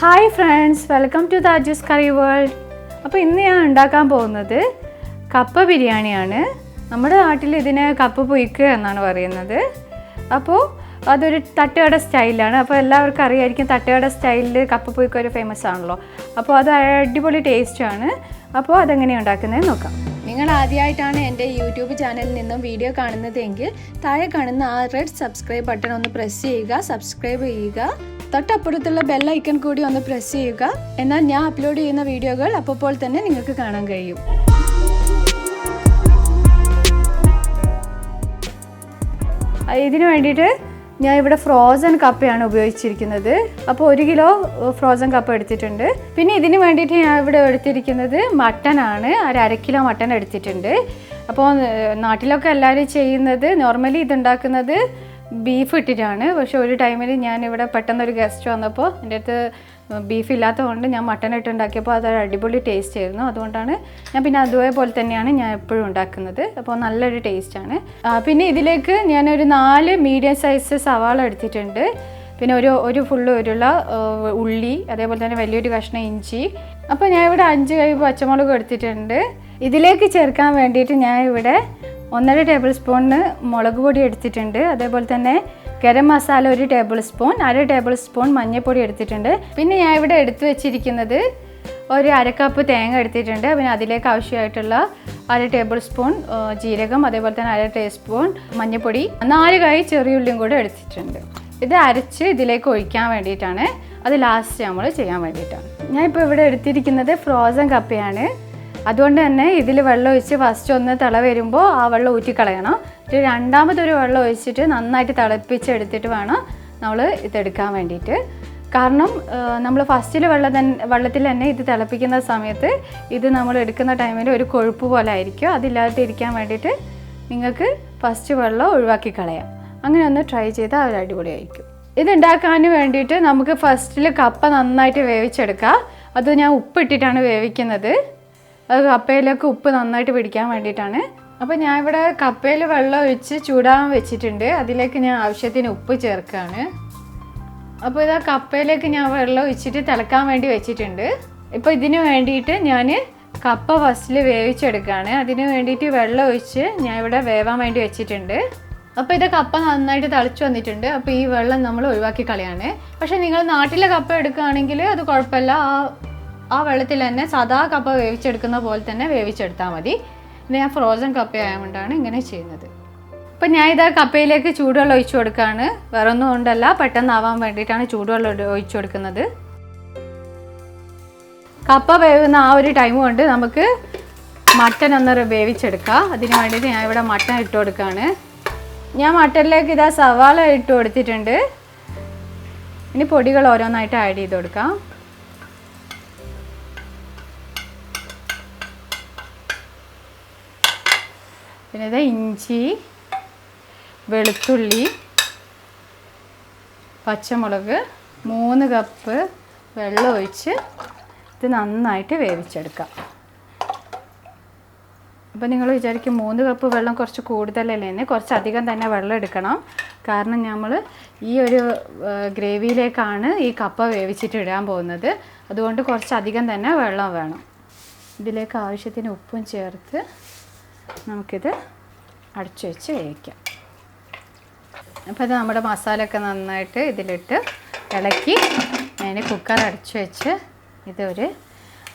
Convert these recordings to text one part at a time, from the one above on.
Hi friends, welcome to Thajus Curryworld. അപ്പോൾ ഇന്ന് ഞാൻ ഉണ്ടാക്കാൻ പോകുന്നത് കപ്പ ബിരിയാണിയാണ്. നമ്മുടെ നാട്ടിൽ ഇതിനെ കപ്പ പൊയ്ക്കുക എന്നാണ് പറയുന്നത്. അപ്പോൾ അതൊരു തട്ടുകട സ്റ്റൈലാണ്. അപ്പോൾ എല്ലാവർക്കും അറിയായിരിക്കും തട്ടുകട സ്റ്റൈലിൽ കപ്പ പൊയ്ക്കുക ഒരു ഫേമസ് ആണല്ലോ. അപ്പോൾ അത് അടിപൊളി ടേസ്റ്റാണ്. അപ്പോൾ അതെങ്ങനെയാണ് ഉണ്ടാക്കുന്നത് നോക്കാം. നിങ്ങൾ ആദ്യമായിട്ടാണ് എൻ്റെ യൂട്യൂബ് ചാനലിൽ നിന്നും വീഡിയോ കാണുന്നതെങ്കിൽ താഴെ കാണുന്ന ആ റെഡ് സബ്സ്ക്രൈബ് ബട്ടൺ ഒന്ന് പ്രസ് ചെയ്യുക, സബ്സ്ക്രൈബ് ചെയ്യുക. തൊട്ടപ്പുറത്തുള്ള ബെൽ ഐക്കൺ കൂടി ഒന്ന് പ്രസ് ചെയ്യുക. എന്നാൽ ഞാൻ അപ്ലോഡ് ചെയ്യുന്ന വീഡിയോകൾ അപ്പോൾ തന്നെ നിങ്ങൾക്ക് കാണാൻ കഴിയും. ഇതിനു വേണ്ടിയിട്ട് ഞാൻ ഇവിടെ ഫ്രോസൺ കപ്പയാണ് ഉപയോഗിച്ചിരിക്കുന്നത്. അപ്പോൾ 1 കിലോ ഫ്രോസൺ കപ്പ എടുത്തിട്ടുണ്ട്. പിന്നെ ഇതിന് വേണ്ടിയിട്ട് ഞാൻ ഇവിടെ എടുത്തിരിക്കുന്നത് മട്ടനാണ്. 1/2 കിലോ മട്ടൻ എടുത്തിട്ടുണ്ട്. അപ്പോൾ നാട്ടിലൊക്കെ എല്ലാവരും ചെയ്യുന്നത് നോർമലി ഇതുണ്ടാക്കുന്നത് ബീഫ് ഇട്ടിട്ടാണ്. പക്ഷേ ഒരു ടൈമിൽ ഞാനിവിടെ പെട്ടെന്നൊരു ഗസ്റ്റ് വന്നപ്പോൾ എൻ്റെ അടുത്ത് ബീഫ് ഇല്ലാത്തതുകൊണ്ട് ഞാൻ മട്ടൻ ഇട്ടുണ്ടാക്കിയപ്പോൾ അതൊരു അടിപൊളി ടേസ്റ്റ് ആയിരുന്നു. അതുകൊണ്ടാണ് ഞാൻ പിന്നെ അതുപോലെ തന്നെയാണ് ഞാൻ എപ്പോഴും ഉണ്ടാക്കുന്നത്. അപ്പോൾ നല്ലൊരു ടേസ്റ്റാണ്. പിന്നെ ഇതിലേക്ക് ഞാനൊരു 4 മീഡിയം സൈസ് സവാള എടുത്തിട്ടുണ്ട്. പിന്നെ ഒരു ഫുള്ള് ഒരുള്ള ഉള്ളി, അതേപോലെ തന്നെ വലിയൊരു കഷ്ണം ഇഞ്ചി. അപ്പോൾ ഞാൻ ഇവിടെ 5 കൈ പച്ചമുളക് എടുത്തിട്ടുണ്ട്. ഇതിലേക്ക് ചേർക്കാൻ വേണ്ടിയിട്ട് ഞാൻ ഇവിടെ 1.5 ടേബിൾ സ്പൂണ് മുളക് പൊടി എടുത്തിട്ടുണ്ട്. അതേപോലെ തന്നെ garam masala 1 table spoon, 1/2 table spoon മഞ്ഞൾപ്പൊടി എടുത്തിട്ടുണ്ട്. പിന്നെ ഞാൻ ഇവിടെ എടുത്തു വെച്ചിരിക്കുന്നത് ഒരു 1/2 കപ്പ് തേങ്ങ എടുത്തിട്ടുണ്ട്. പിന്നെ അതിലേക്ക് ആവശ്യമായിട്ടുള്ള 1/2 ടേബിൾ സ്പൂൺ ജീരകം, അതേപോലെ തന്നെ 1/2 ടീസ്പൂൺ മഞ്ഞൾപ്പൊടി, 4 കൈ ചെറിയുള്ളിയും കൂടെ എടുത്തിട്ടുണ്ട്. ഇത് അരച്ച് ഇതിലേക്ക് ഒഴിക്കാൻ വേണ്ടിയിട്ടാണ്. അത് ലാസ്റ്റ് നമ്മൾ ചെയ്യാൻ വേണ്ടിയിട്ടാണ്. ഞാൻ ഇപ്പോൾ ഇവിടെ എടുത്തിരിക്കുന്നത് ഫ്രോസൺ കപ്പയാണ്. അതുകൊണ്ട് തന്നെ ഇതിൽ വെള്ളം ഒഴിച്ച് ഫസ്റ്റ് ഒന്ന് തിള വരുമ്പോൾ ആ വെള്ളം ഊറ്റിക്കളയണം. രണ്ടാമതൊരു വെള്ളം ഒഴിച്ചിട്ട് നന്നായിട്ട് തിളപ്പിച്ചെടുത്തിട്ട് വേണം നമ്മൾ ഇതെടുക്കാൻ വേണ്ടിയിട്ട്. കാരണം നമ്മൾ ഫസ്റ്റിൽ വെള്ളത്തിൽ തന്നെ ഇത് തിളപ്പിക്കുന്ന സമയത്ത് ഇത് നമ്മൾ എടുക്കുന്ന ടൈമിൽ ഒരു കൊഴുപ്പ് പോലെ ആയിരിക്കും. അതില്ലാതെ ഇരിക്കാൻ വേണ്ടിയിട്ട് നിങ്ങൾക്ക് ഫസ്റ്റ് വെള്ളം ഒഴിവാക്കി കളയാം. അങ്ങനെ ഒന്ന് ട്രൈ ചെയ്താൽ അത് അടിപൊളിയായിരിക്കും. ഇതുണ്ടാക്കാൻ വേണ്ടിയിട്ട് നമുക്ക് ഫസ്റ്റിൽ കപ്പ നന്നായിട്ട് വേവിച്ചെടുക്കാം. അത് ഞാൻ ഉപ്പിട്ടിട്ടാണ് വേവിക്കുന്നത്. അത് കപ്പയിലേക്ക് ഉപ്പ് നന്നായിട്ട് പിടിക്കാൻ വേണ്ടിയിട്ടാണ്. അപ്പോൾ ഞാൻ ഇവിടെ കപ്പയിൽ വെള്ളം ഒഴിച്ച് ചൂടാൻ വെച്ചിട്ടുണ്ട്. അതിലേക്ക് ഞാൻ ആവശ്യത്തിന് ഉപ്പ് ചേർക്കുകയാണ്. അപ്പോൾ ഇതാ കപ്പയിലേക്ക് ഞാൻ വെള്ളം ഒഴിച്ചിട്ട് തിളക്കാൻ വേണ്ടി വെച്ചിട്ടുണ്ട്. ഇപ്പോൾ ഇതിന് വേണ്ടിയിട്ട് ഞാൻ കപ്പ ഫസ്റ്റിൽ വേവിച്ചെടുക്കുകയാണ്. അതിന് വേണ്ടിയിട്ട് വെള്ളം ഒഴിച്ച് ഞാൻ ഇവിടെ വേവാൻ വേണ്ടി വെച്ചിട്ടുണ്ട്. അപ്പോൾ ഇത് കപ്പ നന്നായിട്ട് തിളച്ച് വന്നിട്ടുണ്ട്. അപ്പോൾ ഈ വെള്ളം നമ്മൾ ഒഴിവാക്കി കളയാണ്. പക്ഷേ നിങ്ങൾ നാട്ടിലെ കപ്പ എടുക്കുകയാണെങ്കിൽ അത് കുഴപ്പമില്ല. ആ വെള്ളത്തിൽ തന്നെ സാധാ കപ്പ വേവിച്ചെടുക്കുന്ന പോലെ തന്നെ വേവിച്ചെടുത്താൽ മതി. ഇത് ഞാൻ ഫ്രോസൺ കപ്പ ആയതുകൊണ്ടാണ് ഇങ്ങനെ ചെയ്യുന്നത്. അപ്പം ഞാൻ ഇതാ കപ്പയിലേക്ക് ചൂടുവെള്ളം ഒഴിച്ചു കൊടുക്കുകയാണ്. വേറെ ഒന്നും കൊണ്ടല്ല, പെട്ടെന്നാവാൻ വേണ്ടിയിട്ടാണ് ചൂടുവെള്ളം ഒഴിച്ചു കൊടുക്കുന്നത്. കപ്പ വേവുന്ന ആ ഒരു ടൈം കൊണ്ട് നമുക്ക് മട്ടൻ ഒന്ന് വേവിച്ചെടുക്കാം. അതിന് വേണ്ടിയിട്ട് ഞാൻ ഇവിടെ മട്ടൻ ഇട്ട് കൊടുക്കുകയാണ്. ഞാൻ മട്ടനിലേക്ക് ഇതാ സവാള ഇട്ട് കൊടുത്തിട്ടുണ്ട്. ഇനി പൊടികൾ ഓരോന്നായിട്ട് ആഡ് ചെയ്ത് കൊടുക്കാം. പിന്നെ ഇത് ഇഞ്ചി, വെളുത്തുള്ളി, പച്ചമുളക്, 3 കപ്പ് വെള്ളം ഒഴിച്ച് ഇത് നന്നായിട്ട് വേവിച്ചെടുക്കാം. അപ്പോൾ നിങ്ങൾ വിചാരിക്കും 3 കപ്പ് വെള്ളം കുറച്ച് കൂടുതലല്ലേ എന്ന്. കുറച്ചധികം തന്നെ വെള്ളം എടുക്കണം. കാരണം നമ്മൾ ഈ ഒരു ഗ്രേവിയിലേക്കാണ് ഈ കപ്പ വേവിച്ചിട്ട് ഇടാൻ പോകുന്നത്. അതുകൊണ്ട് കുറച്ചധികം തന്നെ വെള്ളം വേണം. ഇതിലേക്ക് ആവശ്യത്തിന് ഉപ്പും ചേർത്ത് നമുക്കിത് അടച്ചു വെച്ച് വേവിക്കാം. അപ്പോൾ ഇത് നമ്മുടെ മസാലയൊക്കെ നന്നായിട്ട് ഇതിലിട്ട് ഇളക്കി ഞാൻ കുക്കർ അടച്ചു വെച്ച് ഇതൊരു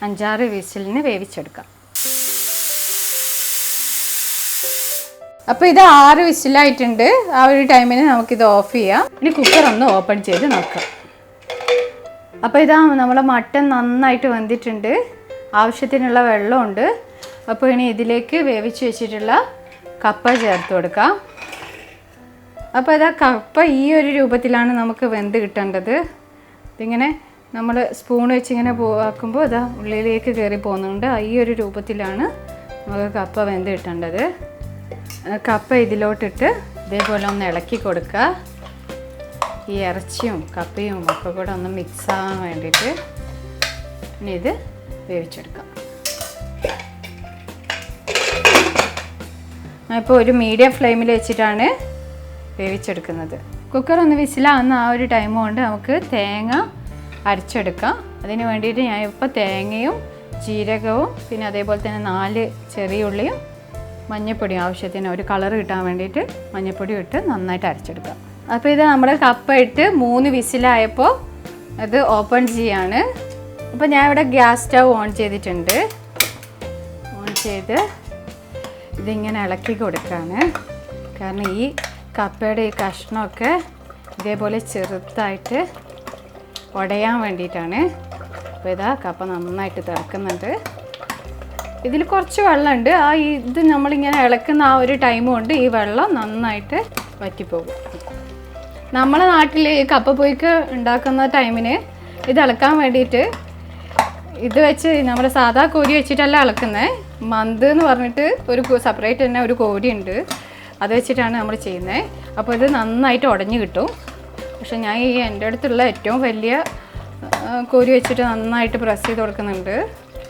5-6 വിസിലിന് വേവിച്ചെടുക്കാം. അപ്പോൾ ഇത് 6 വിസിലായിട്ടുണ്ട്. ആ ഒരു ടൈമിന് നമുക്കിത് ഓഫ് ചെയ്യാം. ഇനി കുക്കർ ഒന്ന് ഓപ്പൺ ചെയ്ത് നോക്കാം. അപ്പോൾ ഇതാ നമ്മളെ മട്ടൻ നന്നായിട്ട് വെന്തിട്ടുണ്ട്. ആവശ്യത്തിനുള്ള വെള്ളമുണ്ട്. അപ്പോൾ ഇനി ഇതിലേക്ക് വേവിച്ച് വെച്ചിട്ടുള്ള കപ്പ ചേർത്ത് കൊടുക്കാം. അപ്പോൾ ഇതാ കപ്പ ഈ ഒരു രൂപത്തിലാണ് നമുക്ക് വെന്ത് കിട്ടേണ്ടത്. ഇതിങ്ങനെ നമ്മൾ സ്പൂൺ വെച്ച് ഇങ്ങനെ ആക്കുമ്പോൾ ഇതാ ഉള്ളിലേക്ക് കയറി പോകുന്നുണ്ട്. ഈ ഒരു രൂപത്തിലാണ് നമുക്ക് കപ്പ വെന്ത് കിട്ടേണ്ടത്. കപ്പ ഇതിലോട്ടിട്ട് ഇതേപോലെ ഒന്ന് ഇളക്കി കൊടുക്കുക. ഈ ഇറച്ചിയും കപ്പയും ഒക്കെ കൂടെ ഒന്ന് മിക്സ് ആവാൻ വേണ്ടിയിട്ട് ഇനി ഇത് വേവിച്ചെടുക്കാം. ഇപ്പോൾ ഒരു മീഡിയം ഫ്ലെയിമിൽ വെച്ചിട്ടാണ് വേവിച്ചെടുക്കുന്നത്. കുക്കർ ഒന്ന് വിസിലാവുന്ന ആ ഒരു ടൈം കൊണ്ട് നമുക്ക് തേങ്ങ അരച്ചെടുക്കാം. അതിന് വേണ്ടിയിട്ട് ഞാൻ ഇപ്പോൾ തേങ്ങയും ജീരകവും പിന്നെ അതേപോലെ തന്നെ 4 ചെറിയ ഉള്ളിയും മഞ്ഞൾപ്പൊടിയും ആവശ്യത്തിന് ഒരു കളർ കിട്ടാൻ വേണ്ടിയിട്ട് മഞ്ഞൾപ്പൊടി ഇട്ട് നന്നായിട്ട് അരച്ചെടുക്കാം. അപ്പോൾ ഇത് നമ്മുടെ കപ്പ ഇട്ട് 3 വിസിലായപ്പോൾ അത് ഓപ്പൺ ചെയ്യാണ്. അപ്പോൾ ഞാൻ ഇവിടെ ഗ്യാസ് സ്റ്റവ് ഓൺ ചെയ്തിട്ടുണ്ട്. ഓൺ ചെയ്ത് ഇതിങ്ങനെ ഇളക്കി കൊടുക്കുകയാണ്. കാരണം ഈ കപ്പയുടെ ഈ കഷ്ണമൊക്കെ ഇതേപോലെ ചെറുതായിട്ട് ഉടയാൻ വേണ്ടിയിട്ടാണ്. അപ്പോൾ ഇതാ കപ്പ നന്നായിട്ട് തിളക്കുന്നുണ്ട്. ഇതിൽ കുറച്ച് വെള്ളമുണ്ട്. ഇത് നമ്മളിങ്ങനെ ഇളക്കുന്ന ആ ഒരു ടൈം കൊണ്ട് ഈ വെള്ളം നന്നായിട്ട് വറ്റിപ്പോകും. നമ്മളെ നാട്ടിൽ ഈ കപ്പ പൊയ്ക്ക് ഉണ്ടാക്കുന്ന ടൈമിന് ഇത് ഇളക്കാൻ വേണ്ടിയിട്ട് ഇത് വെച്ച് നമ്മുടെ സാധാ കോരി വെച്ചിട്ടല്ല ഇളക്കുന്നത്. മന്ത് എന്ന് പറഞ്ഞിട്ട് ഒരു സെപ്പറേറ്റ് തന്നെ ഒരു കോരി ഉണ്ട്, അത് വെച്ചിട്ടാണ് നമ്മൾ ചെയ്യുന്നത്. അപ്പോൾ ഇത് നന്നായിട്ട് ഉടഞ്ഞു കിട്ടും. പക്ഷെ ഞാൻ ഈ എൻ്റെ അടുത്തുള്ള ഏറ്റവും വലിയ കോരി വെച്ചിട്ട് നന്നായിട്ട് പ്രസ് ചെയ്ത് കൊടുക്കുന്നുണ്ട്.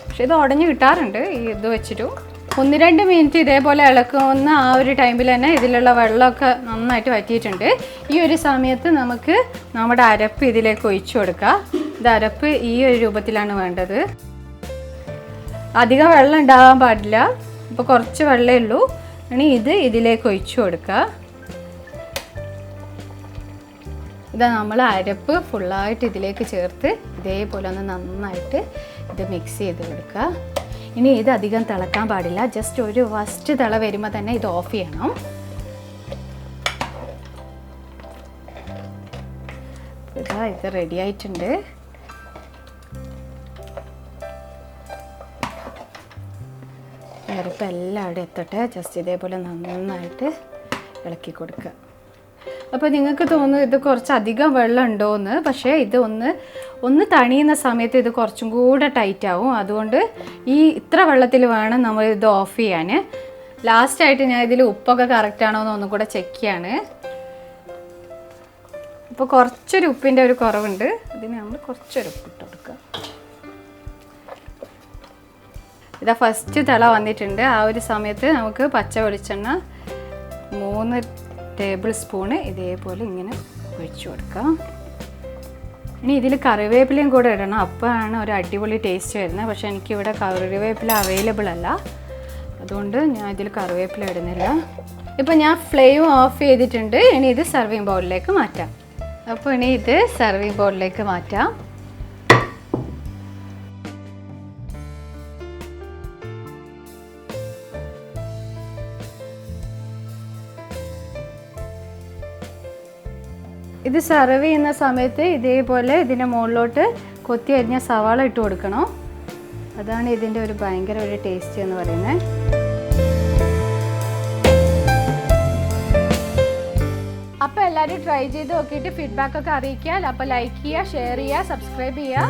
പക്ഷെ ഇത് ഉടഞ്ഞു കിട്ടാറുണ്ട് ഈ ഇത് വെച്ചിട്ടും. 1-2 മിനിറ്റ് ഇതേപോലെ ഇളക്കുന്ന ആ ഒരു ടൈമിൽ തന്നെ ഇതിലുള്ള വെള്ളമൊക്കെ നന്നായിട്ട് വറ്റിയിട്ടുണ്ട്. ഈ ഒരു സമയത്ത് നമുക്ക് നമ്മുടെ അരപ്പ് ഇതിലേക്ക് ഒഴിച്ചു കൊടുക്കാം. ഇത് അരപ്പ് ഈ ഒരു രൂപത്തിലാണ് വേണ്ടത്. അധികം വെള്ളം ഉണ്ടാകാൻ പാടില്ല. ഇപ്പോൾ കുറച്ച് വെള്ളമേ ഉള്ളൂ. ഇനി ഇത് ഇതിലേക്ക് ഒഴിച്ചു കൊടുക്കുക. ഇതാ നമ്മൾ അരപ്പ് ഫുള്ളായിട്ട് ഇതിലേക്ക് ചേർത്ത് ഇതേപോലെ ഒന്ന് നന്നായിട്ട് ഇത് മിക്സ് ചെയ്ത് കൊടുക്കുക. ഇനി ഇത് അധികം തിളക്കാൻ പാടില്ല. ജസ്റ്റ് ഒരു ഫസ്റ്റ് തിള വരുമ്പോൾ തന്നെ ഇത് ഓഫ് ചെയ്യണം. ഇതാ ഇത് റെഡി ആയിട്ടുണ്ട്. അരപ്പ് എല്ലാവരും എത്തട്ടെ. ജസ്റ്റ് ഇതേപോലെ നന്നായിട്ട് ഇളക്കി കൊടുക്കുക. അപ്പോൾ നിങ്ങൾക്ക് തോന്നുന്നു ഇത് കുറച്ചധികം വെള്ളം ഉണ്ടോയെന്ന്. പക്ഷേ ഇത് ഒന്ന് തണിയുന്ന സമയത്ത് ഇത് കുറച്ചും കൂടെ ടൈറ്റ് ആവും. അതുകൊണ്ട് ഇത്ര വെള്ളത്തിൽ വേണം നമ്മൾ ഇത് ഓഫ് ചെയ്യാൻ. ലാസ്റ്റായിട്ട് ഞാൻ ഇതിൽ ഉപ്പൊക്കെ കറക്റ്റ് ആണോ എന്ന് ഒന്നും കൂടെ ചെക്ക് ചെയ്യാണ്. ഇപ്പോൾ കുറച്ചൊരു ഉപ്പിൻ്റെ ഒരു കുറവുണ്ട്. ഇതിന് നമ്മൾ കുറച്ചൊരു ഉപ്പിട്ട് കൊടുക്കുക. ഇതാ ഫസ്റ്റ് തിള വന്നിട്ടുണ്ട്. ആ ഒരു സമയത്ത് നമുക്ക് പച്ച വെളിച്ചെണ്ണ 3 ടേബിൾ സ്പൂണ് ഇതേപോലെ ഇങ്ങനെ ഒഴിച്ചു കൊടുക്കാം. ഇനി ഇതിൽ കറിവേപ്പിലയും കൂടെ ഇടണം. അപ്പോഴാണ് ഒരു അടിപൊളി ടേസ്റ്റ് വരുന്നത്. പക്ഷേ എനിക്കിവിടെ കറിവേപ്പില അവൈലബിൾ അല്ല, അതുകൊണ്ട് ഞാൻ ഇതിൽ കറിവേപ്പില ഇടുന്നില്ല. ഇപ്പോൾ ഞാൻ ഫ്ലെയിം ഓഫ് ചെയ്തിട്ടുണ്ട്. ഇനി ഇത് സർവിങ് ബൗളിലേക്ക് മാറ്റാം. അപ്പോൾ ഇനി ഇത് സർവിങ് ബൗളിലേക്ക് മാറ്റാം. ഇത് സെർവ് ചെയ്യുന്ന സമയത്ത് ഇതേപോലെ ഇതിൻ്റെ മുകളിലോട്ട് കൊത്തി അരിഞ്ഞ സവാള ഇട്ട് കൊടുക്കണം. അതാണ് ഇതിൻ്റെ ഒരു ഭയങ്കര ഒരു ടേസ്റ്റ് എന്ന് പറയുന്നത്. അപ്പോൾ എല്ലാവരും ട്രൈ ചെയ്ത് നോക്കിയിട്ട് ഫീഡ്ബാക്ക് ഒക്കെ അറിയിക്കുക. അപ്പോൾ ലൈക്ക് ചെയ്യുക, ഷെയർ ചെയ്യുക, സബ്സ്ക്രൈബ് ചെയ്യുക.